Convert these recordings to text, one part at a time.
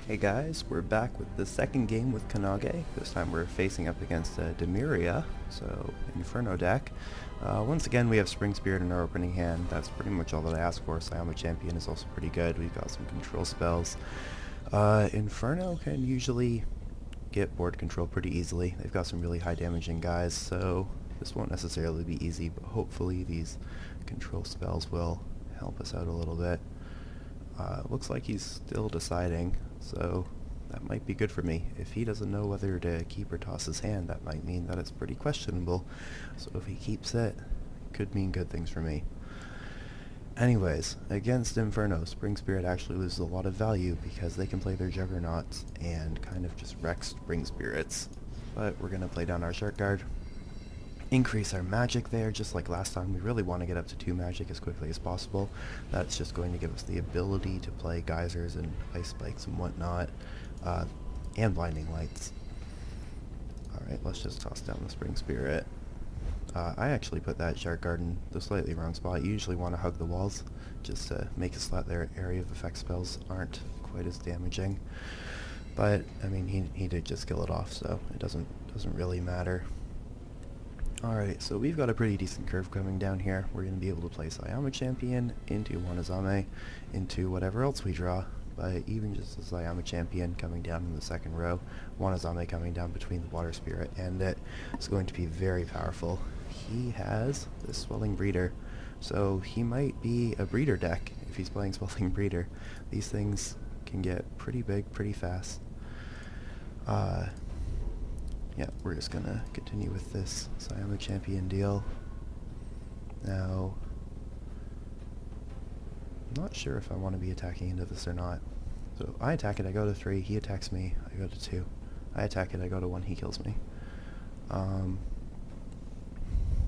Hey guys, we're back with the second game with Kenage. This time we're facing up against Demiria, so Inferno deck. Once again we have Spring Spirit in our opening hand. That's pretty much all that I ask for. Sayama Champion is also pretty good. We've got some control spells. Inferno can usually get board control pretty easily. They've got some really high damaging guys, so this won't necessarily be easy, but hopefully these control spells will help us out a little bit. Looks like he's still deciding, so that might be good for me. If he doesn't know whether to keep or toss his hand, that might mean that it's pretty questionable. So if he keeps it, it could mean good things for me. Anyways, against Inferno, Spring Spirit actually loses a lot of value because they can play their Juggernauts and kind of just wreck Spring Spirits. But we're going to play down our Shark Guard. Increase our magic there, just like last time. We really want to get up to 2 magic as quickly as possible. That's just going to give us the ability to play geysers and ice spikes and whatnot, and blinding lights. Alright, let's just toss down the Spring Spirit. I actually put that Shark Guard in the slightly wrong spot. You usually want to hug the walls, just to make it so that their area of effect spells aren't quite as damaging. But, I mean, he did just kill it off, so it doesn't really matter. Alright, so we've got a pretty decent curve coming down here. We're going to be able to play Sayama Champion into Wanazame, into whatever else we draw, but even just a Sayama Champion coming down in the second row, Wanazame coming down between the Water Spirit, and it's going to be very powerful. He has this Swelling Breeder, so he might be a Breeder deck if he's playing Swelling Breeder. These things can get pretty big pretty fast. Yeah, we're just gonna continue with this Sayama Champion deal. Now, I'm not sure if I want to be attacking into this or not. So I attack it, I go to 3, he attacks me, I go to 2. I attack it, I go to 1, he kills me.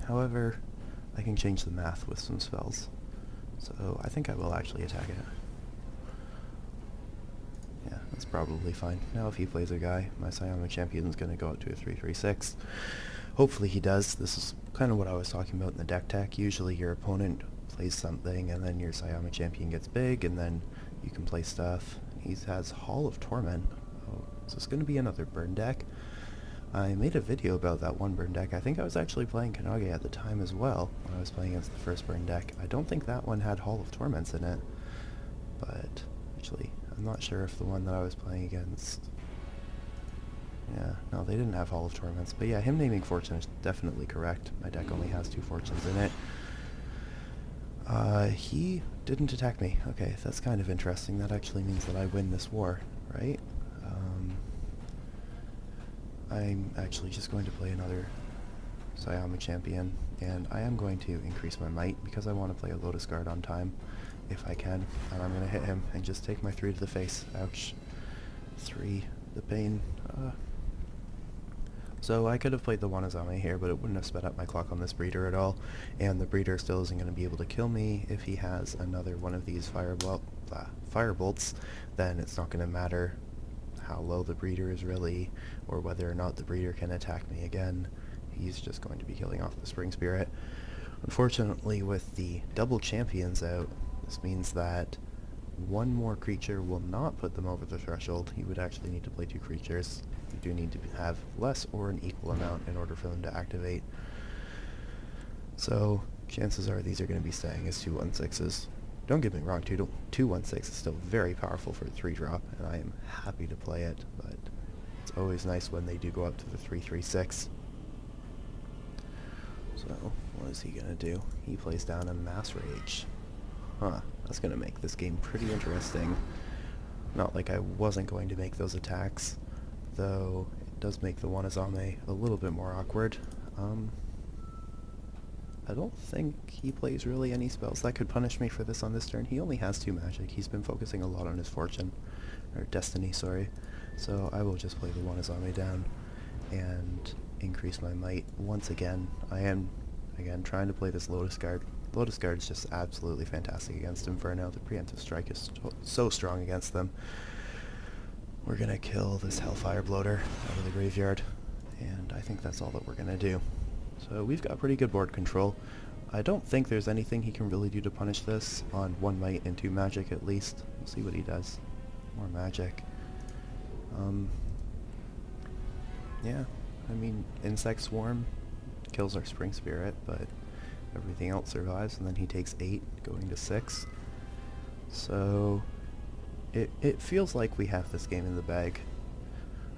However, I can change the math with some spells. So I think I will actually attack it. Yeah, that's probably fine. Now if he plays a guy, my Sayama Champion's going to go out to a 3/3/6. Hopefully he does. This is kind of what I was talking about in the deck tech. Usually your opponent plays something and then your Sayama Champion gets big and then you can play stuff. He has Hall of Torment. Oh, is this going to be another burn deck? I made a video about that one burn deck. I think I was actually playing Kenage at the time as well when I was playing against the first burn deck. I don't think that one had Hall of Torments in it, but actually I'm not sure if the one that I was playing against... Yeah, no, they didn't have Hall of Torments. But yeah, him naming Fortune is definitely correct. My deck only has 2 Fortunes in it. He didn't attack me. Okay, that's kind of interesting. That actually means that I win this war, right? I'm actually just going to play another Sayama Champion, and I am going to increase my might because I want to play a Lotus Guard on time. If I can, and I'm going to hit him and just take my 3 to the face. Ouch. 3, the pain. So I could have played the Wanazame here, but it wouldn't have sped up my clock on this Breeder at all, and the Breeder still isn't going to be able to kill me. If he has another one of these Firebolts, then it's not going to matter how low the Breeder is really, or whether or not the Breeder can attack me again. He's just going to be killing off the Spring Spirit. Unfortunately, with the double champions out, this means that one more creature will not put them over the threshold. You would actually need to play 2 creatures. You do need to have less or an equal amount in order for them to activate. So chances are these are going to be staying as 2/1/6s. Don't get me wrong, 2/1/6 is still very powerful for a 3-drop, and I am happy to play it, but it's always nice when they do go up to the 3/3/6. So what is he going to do? He plays down a Mass Rage. Huh, that's going to make this game pretty interesting. Not like I wasn't going to make those attacks, though it does make the Wanazame a little bit more awkward. I don't think he plays really any spells that could punish me for this on this turn. He only has 2 magic. He's been focusing a lot on his Fortune, or Destiny, sorry. So I will just play the Wanazame down and increase my might once again. I am, again, trying to play this Lotus Guard. Lotus Guard is just absolutely fantastic against Inferno. The preemptive strike is so strong against them. We're going to kill this Hellfire Bloater out of the graveyard, and I think that's all that we're going to do. So we've got pretty good board control. I don't think there's anything he can really do to punish this on 1 might and 2 magic at least. We'll see what he does. More magic. Yeah, I mean, Insect Swarm kills our Spring Spirit, but everything else survives, and then he takes 8, going to 6. So, it feels like we have this game in the bag.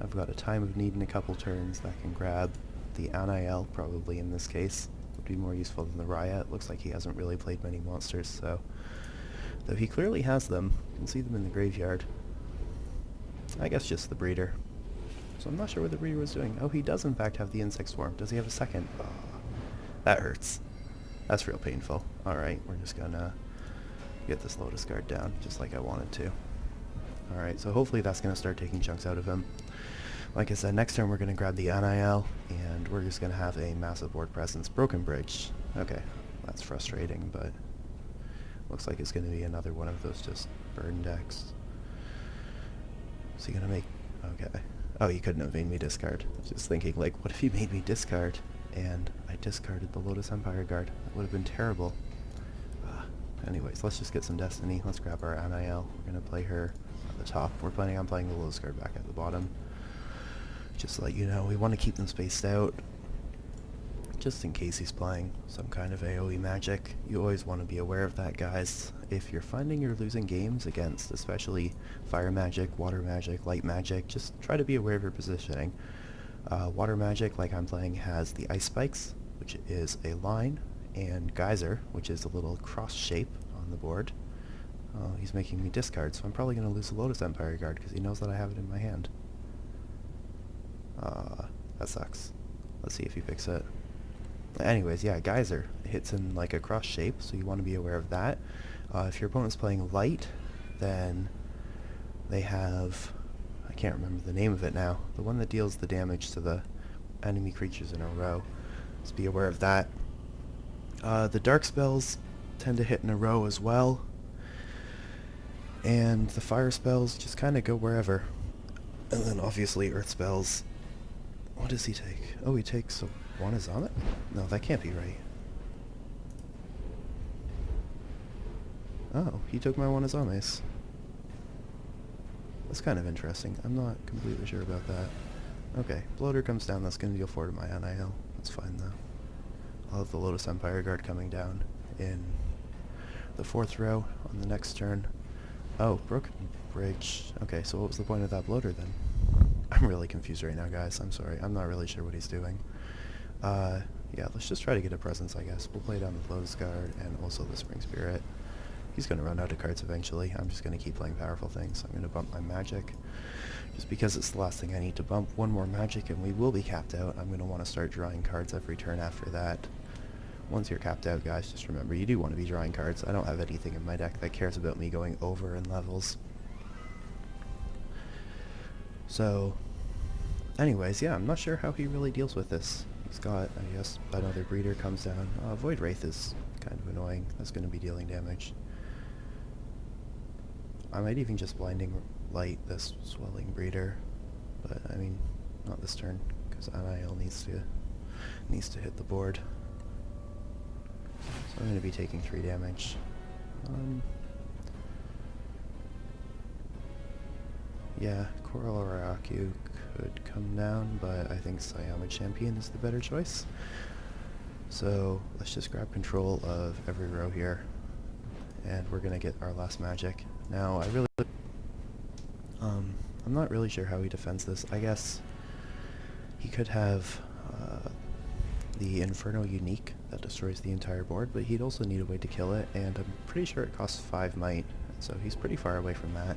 I've got a Time of Need in a couple turns that can grab the Anael, probably in this case. Would be more useful than the Riot. Looks like he hasn't really played many monsters, so... Though he clearly has them. You can see them in the graveyard. I guess just the Breeder. So I'm not sure what the Breeder was doing. Oh, he does in fact have the Insect Swarm. Does he have a second? Oh, that hurts. That's real painful. Alright, we're just gonna get this Lotus Guard down, just like I wanted to. Alright, so hopefully that's gonna start taking chunks out of him. Like I said, next turn we're gonna grab the Anael, and we're just gonna have a massive board presence. Broken Bridge. Okay, that's frustrating, but looks like it's gonna be another one of those just burn decks. Is he gonna make... okay. Oh, he couldn't have made me discard. I was just thinking, like, what if he made me discard? And I discarded the Lotus Empire Guard. That would have been terrible. Anyways, let's just get some Destiny. Let's grab our Anael. We're going to play her at the top. We're planning on playing the Lotus Guard back at the bottom. Just to let you know, we want to keep them spaced out. Just in case he's playing some kind of AoE magic. You always want to be aware of that, guys. If you're finding you're losing games against especially fire magic, water magic, light magic, just try to be aware of your positioning. Water magic, like I'm playing, has the Ice Spikes, which is a line, and Geyser, which is a little cross shape on the board. He's making me discard, so I'm probably going to lose the Lotus Empire Guard because he knows that I have it in my hand. That sucks. Let's see if he picks it. Anyways, yeah, Geyser hits in like a cross shape, so you want to be aware of that. If your opponent's playing light, then they have... I can't remember the name of it now. The one that deals the damage to the enemy creatures in a row. Just be aware of that. The dark spells tend to hit in a row as well. And the fire spells just kind of go wherever. And then obviously earth spells. What does he take? Oh, he takes a Wanazame? No, that can't be right. Oh, he took my Wanazames. That's kind of interesting. I'm not completely sure about that. Okay, Bloater comes down. That's going to deal 4 to my Anael. That's fine, though. I'll have the Lotus Empire Guard coming down in the 4th row on the next turn. Oh, Broken Bridge. Okay, so what was the point of that Bloater, then? I'm really confused right now, guys. I'm sorry. I'm not really sure what he's doing. Yeah, let's just try to get a presence, I guess. We'll play down the Lotus Guard and also the Spring Spirit. He's going to run out of cards eventually. I'm just going to keep playing powerful things. I'm going to bump my magic. Just because it's the last thing I need to bump. One more magic and we will be capped out. I'm going to want to start drawing cards every turn after that. Once you're capped out, guys, just remember, you do want to be drawing cards. I don't have anything in my deck that cares about me going over in levels. So, anyways, yeah, I'm not sure how he really deals with this. He's got, I guess, another Breeder comes down. Void Wraith is kind of annoying. That's going to be dealing damage. I might even just Blinding Light this Swelling Breeder, but I mean, not this turn, because Anael needs to hit the board. So I'm going to be taking 3 damage. Yeah, Coral Araku could come down, but I think Sayama Champion is the better choice. So let's just grab control of every row here, and we're going to get our last magic. Now, I'm not really sure how he defends this. I guess he could have the Inferno Unique that destroys the entire board, but he'd also need a way to kill it, and I'm pretty sure it costs 5 might, so he's pretty far away from that.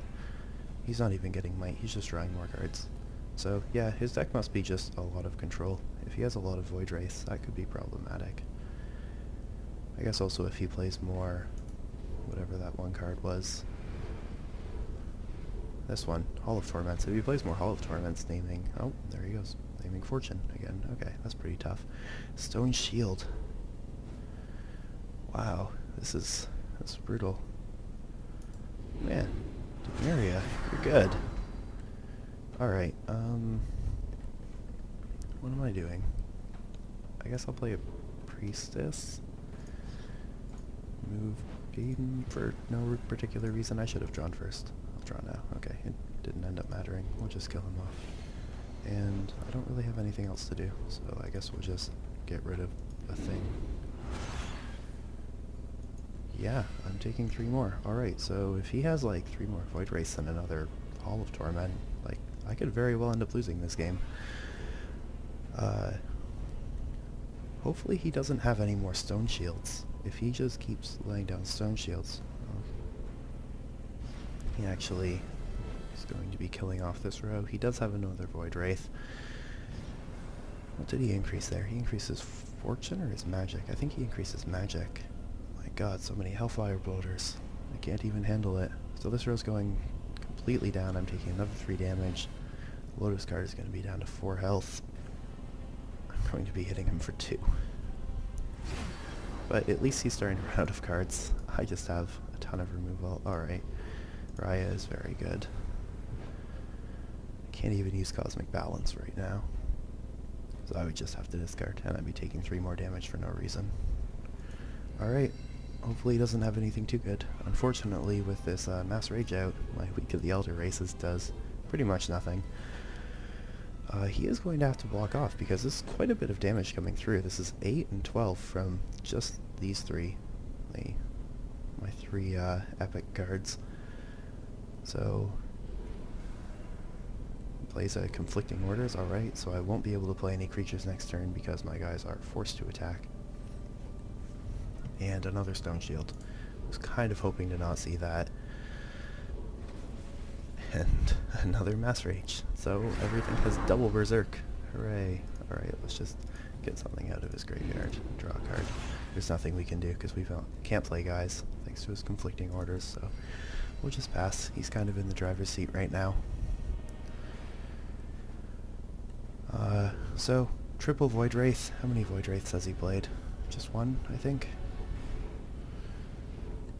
He's not even getting might, he's just drawing more cards. So yeah, his deck must be just a lot of control. If he has a lot of Void Wraiths, that could be problematic. I guess also if he plays more, whatever that one card was. This one, Hall of Torments. If he plays more Hall of Torments, naming... Oh, there he goes. Naming Fortune again. Okay, that's pretty tough. Stone Shield. Wow, that's brutal. Man, Demaria, you're good. Alright, what am I doing? I guess I'll play a Priestess. Move Gaiden for no particular reason. I should have drawn first. I'll draw now. Okay, it didn't end up mattering. We'll just kill him off. And I don't really have anything else to do, so I guess we'll just get rid of a thing. Yeah, I'm taking 3 more. Alright, so if he has like 3 more Void Wraiths and another Hall of Torment, like, I could very well end up losing this game. Hopefully he doesn't have any more stone shields. If he just keeps laying down stone shields, he actually is going to be killing off this row. He does have another Void Wraith. What did he increase there? He increases fortune or his magic? I think he increases magic. My god, so many Hellfire Bloaters. I can't even handle it. So this row's going completely down. I'm taking another 3 damage. Lotus card is going to be down to 4 health. I'm going to be hitting him for 2. But at least he's starting to run out of cards. I just have a ton of removal. Alright. Raya is very good. I can't even use Cosmic Balance right now. So I would just have to discard, and I'd be taking 3 more damage for no reason. Alright. Hopefully he doesn't have anything too good. Unfortunately, with this Mass Rage out, my Week of the Elder Races does pretty much nothing. He is going to have to block off because there's quite a bit of damage coming through. This is 8 and 12 from just these 3. My 3 epic cards. So, plays a Conflicting Orders, alright, so I won't be able to play any creatures next turn because my guys are forced to attack. And another Stone Shield. I was kind of hoping to not see that. And another Mass Rage. So everything has double Berserk. Hooray. Alright, let's just get something out of his graveyard. Draw a card. There's nothing we can do because we can't play guys, thanks to his Conflicting Orders, so we'll just pass. He's kind of in the driver's seat right now. So, triple Void Wraith. How many Void Wraiths has he played? Just 1, I think?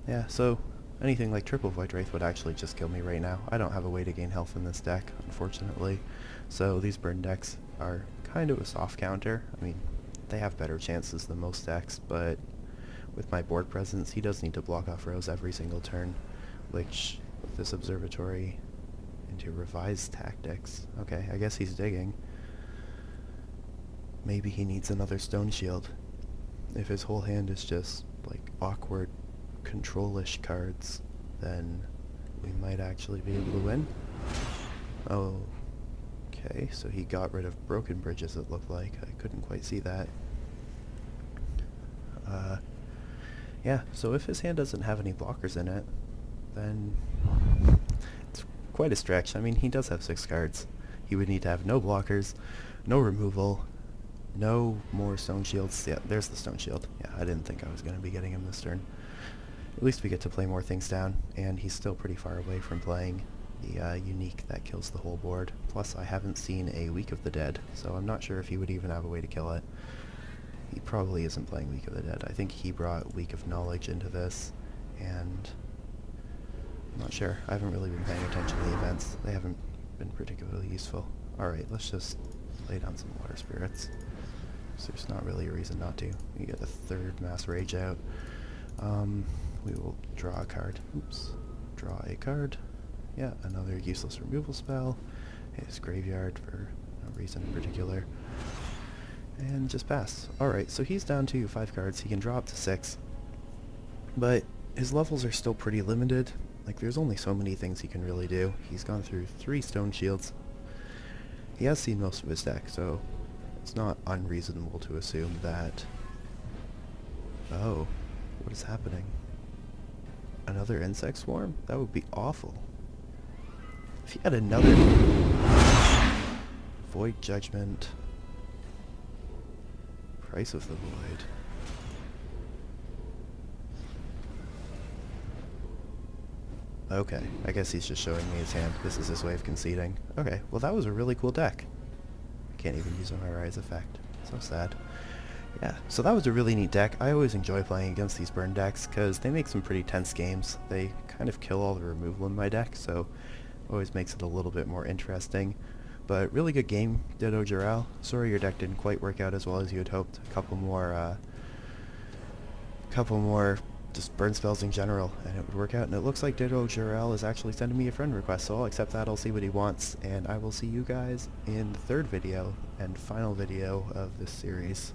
Yeah, so anything like triple Void Wraith would actually just kill me right now. I don't have a way to gain health in this deck, unfortunately. So these burn decks are kind of a soft counter. I mean, they have better chances than most decks, but with my board presence, he does need to block off rows every single turn, which, with this Observatory into Revised Tactics, okay, I guess he's digging. Maybe he needs another Stone Shield. If his whole hand is just, like, awkward control-ish cards, then we might actually be able to win. Oh, okay, so he got rid of Broken Bridges, it looked like. I couldn't quite see that. Yeah, so if his hand doesn't have any blockers in it, then it's quite a stretch. I mean, he does have 6 cards. He would need to have no blockers, no removal, no more Stone Shields. Yeah, there's the Stone Shield. Yeah, I didn't think I was going to be getting him this turn. At least we get to play more things down, and he's still pretty far away from playing the unique that kills the whole board. Plus, I haven't seen a Week of the Dead, so I'm not sure if he would even have a way to kill it. He probably isn't playing Week of the Dead. I think he brought Week of Knowledge into this, and I'm not sure. I haven't really been paying attention to the events. They haven't been particularly useful. Alright, let's just lay down some Water Spirits. So there's not really a reason not to. We get the 3rd Mass Rage out. We will draw a card. Oops. Draw a card. Yeah, another useless removal spell. His graveyard for no reason in particular. And just pass. Alright, so he's down to 5 cards. He can draw up to 6. But his levels are still pretty limited. Like, there's only so many things he can really do. He's gone through 3 Stone Shields. He has seen most of his deck, so it's not unreasonable to assume that... Oh, what is happening? Another Insect Swarm? That would be awful. If he had another... Void Judgment... Price of the Void... Okay, I guess he's just showing me his hand. This is his way of conceding. Okay, well that was a really cool deck. I can't even use my Rise effect. So sad. Yeah, so that was a really neat deck. I always enjoy playing against these burn decks because they make some pretty tense games. They kind of kill all the removal in my deck, so always makes it a little bit more interesting. But really good game, Ditto Jarrell. Sorry your deck didn't quite work out as well as you had hoped. A couple more just burn spells in general, and it would work out. And it looks like Ditto Jarell is actually sending me a friend request, so I'll accept that. I'll see what he wants, and I will see you guys in the third video and final video of this series.